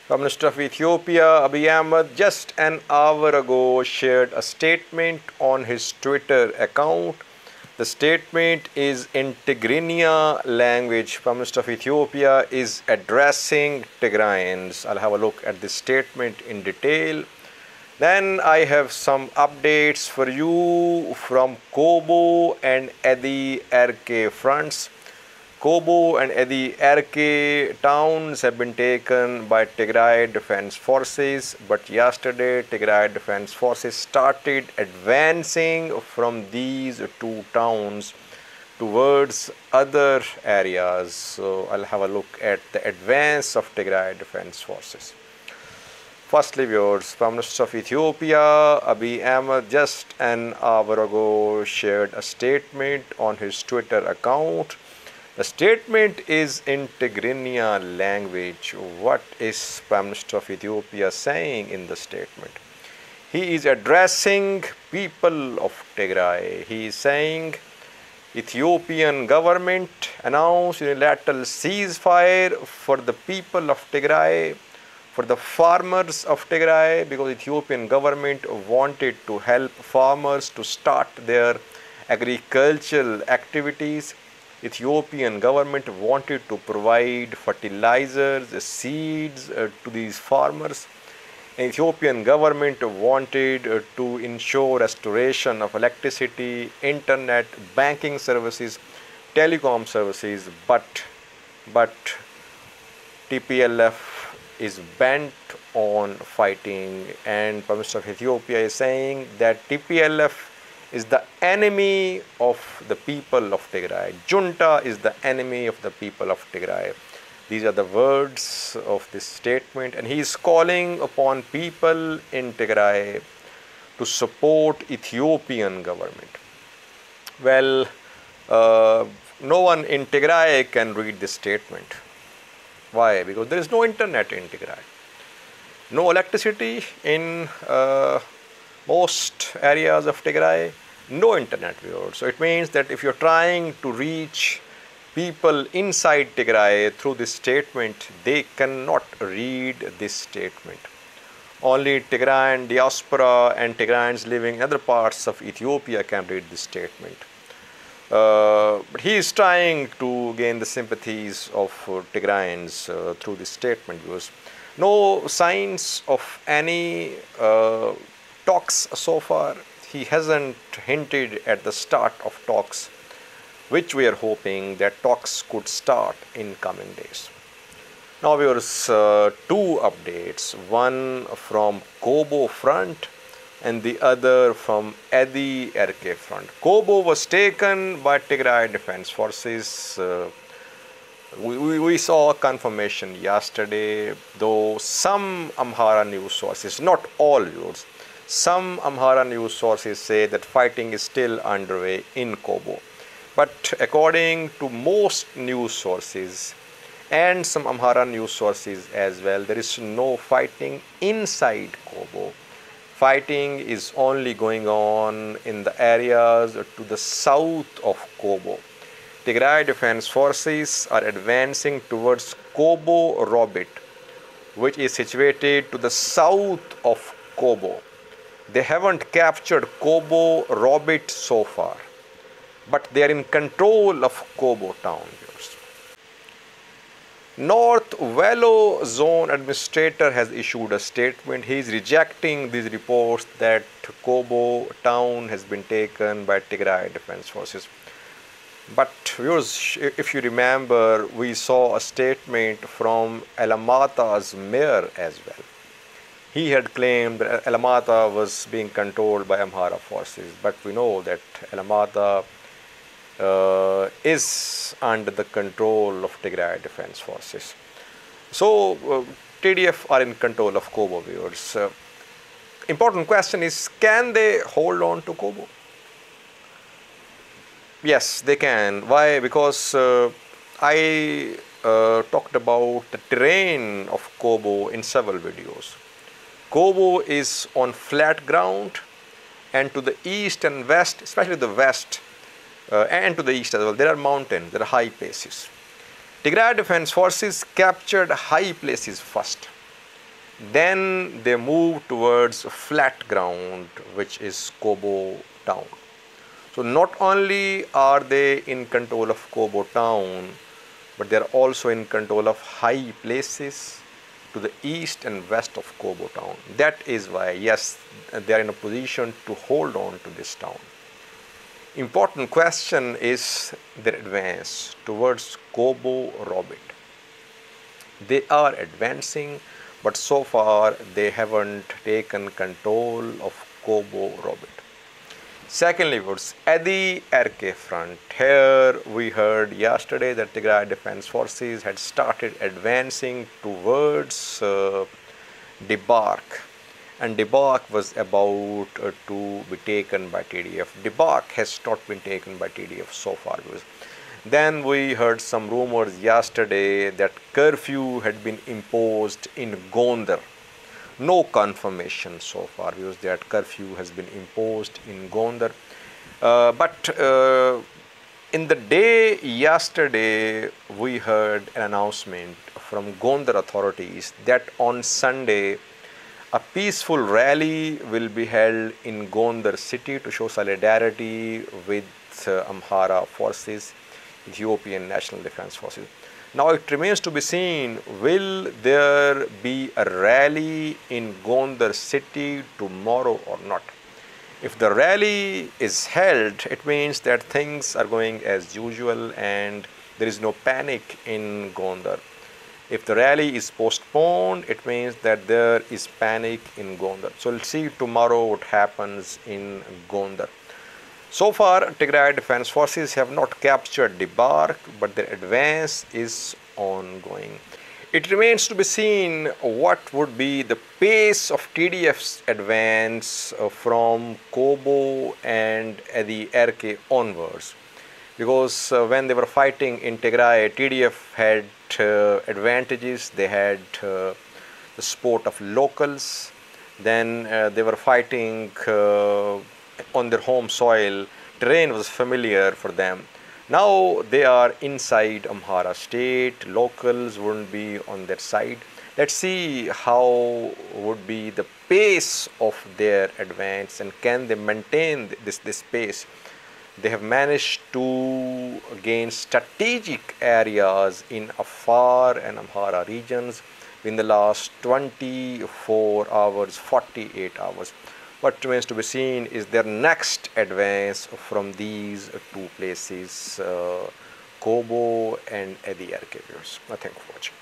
Prime Minister of Ethiopia, Abiy Ahmad, just an hour ago shared a statement on his Twitter account. The statement is in Tigrinya language. Prime Minister of Ethiopia is addressing Tigrayans. I'll have a look at this statement in detail. Then I have some updates for you from Kobo and Adi RK fronts. Kobo and Adi RK towns have been taken by Tigray Defense Forces, but yesterday Tigray Defense Forces started advancing from these two towns towards other areas. So I'll have a look at the advance of Tigray Defense Forces. Firstly, viewers, Prime Minister of Ethiopia, Abiy Ahmad, just an hour ago shared a statement on his Twitter account. The statement is in Tigrinya language. What is Prime Minister of Ethiopia saying in the statement? He is addressing people of Tigray. He is saying Ethiopian government announced unilateral ceasefire for the people of Tigray, for the farmers of Tigray, because Ethiopian government wanted to help farmers to start their agricultural activities. Ethiopian government wanted to provide fertilizers, seeds to these farmers. Ethiopian government wanted to ensure restoration of electricity, internet, banking services, telecom services, but TPLF is bent on fighting, and Prime Minister of Ethiopia is saying that TPLF is the enemy of the people of Tigray. Junta is the enemy of the people of Tigray. These are the words of this statement, and he is calling upon people in Tigray to support Ethiopian government. Well, no one in Tigray can read this statement. Why? Because there is no internet in Tigray, no electricity in most areas of Tigray, no internet, viewers. So it means that if you're trying to reach people inside Tigray through this statement, they cannot read this statement. Only Tigrayan diaspora and Tigrayans living in other parts of Ethiopia can read this statement. But he is trying to gain the sympathies of Tigrayans through this statement, because no signs of any talks so far. He hasn't hinted at the start of talks, which we are hoping that talks could start in coming days. Now, viewers, two updates, one from Kobo front and the other from Adi RK front. Kobo was taken by Tigray Defense Forces. We saw a confirmation yesterday, though some Amhara news sources, not all viewers, some Amhara news sources say that fighting is still underway in Kobo. But according to most news sources and some Amhara news sources as well, there is no fighting inside Kobo. Fighting is only going on in the areas to the south of Kobo. Tigray Defense Forces are advancing towards Kobo Robit, which is situated to the south of Kobo. They haven't captured Kobo Robit so far, but they are in control of Kobo town. North Velo Zone Administrator has issued a statement. He is rejecting these reports that Kobo town has been taken by Tigray Defense Forces. But viewers, if you remember, we saw a statement from Alamata's mayor as well. He had claimed that Alamata was being controlled by Amhara forces, but we know that Alamata is under the control of Tigray Defense Forces. So TDF are in control of Kobo, viewers. Important question is, can they hold on to Kobo? Yes, they can. Why? Because I talked about the terrain of Kobo in several videos. Kobo is on flat ground, and to the east and west, especially the west, and to the east as well, there are mountains, there are high places. Tigray Defense Forces captured high places first. Then they move towards flat ground, which is Kobo town. So not only are they in control of Kobo town, but they are also in control of high places to the east and west of Kobo town. That is why, yes, they are in a position to hold on to this town. Important question is their advance towards Kobo Robit. They are advancing, but so far they haven't taken control of Kobo Robit. Secondly, was Adi Erke front. Here we heard yesterday that Tigray Defense Forces had started advancing towards Debark, and Debark was about to be taken by TDF. Debark has not been taken by TDF so far. Then we heard some rumors yesterday that curfew had been imposed in Gondar. No confirmation so far because that curfew has been imposed in Gondar. But in the day yesterday, we heard an announcement from Gondar authorities that on Sunday, a peaceful rally will be held in Gondar city to show solidarity with Amhara forces, Ethiopian National Defense Forces. Now it remains to be seen, will there be a rally in Gondar city tomorrow or not? If the rally is held, it means that things are going as usual and there is no panic in Gondar. If the rally is postponed, it means that there is panic in Gondar. So we'll see tomorrow what happens in Gondar. So far, Tigray Defense Forces have not captured Debark, but their advance is ongoing. It remains to be seen what would be the pace of TDF's advance from Kobo and Adi Erke onwards. Because when they were fighting in Tigray, TDF had advantages. They had the support of locals. Then they were fighting on their home soil. Terrain was familiar for them. Now they are inside Amhara state. Locals wouldn't be on their side. Let's see how would be the pace of their advance and can they maintain this pace. They have managed to gain strategic areas in Afar and Amhara regions in the last 24 hours, 48 hours. What remains to be seen is their next advance from these two places, Kobo and Adi Erke. Thank you for watching.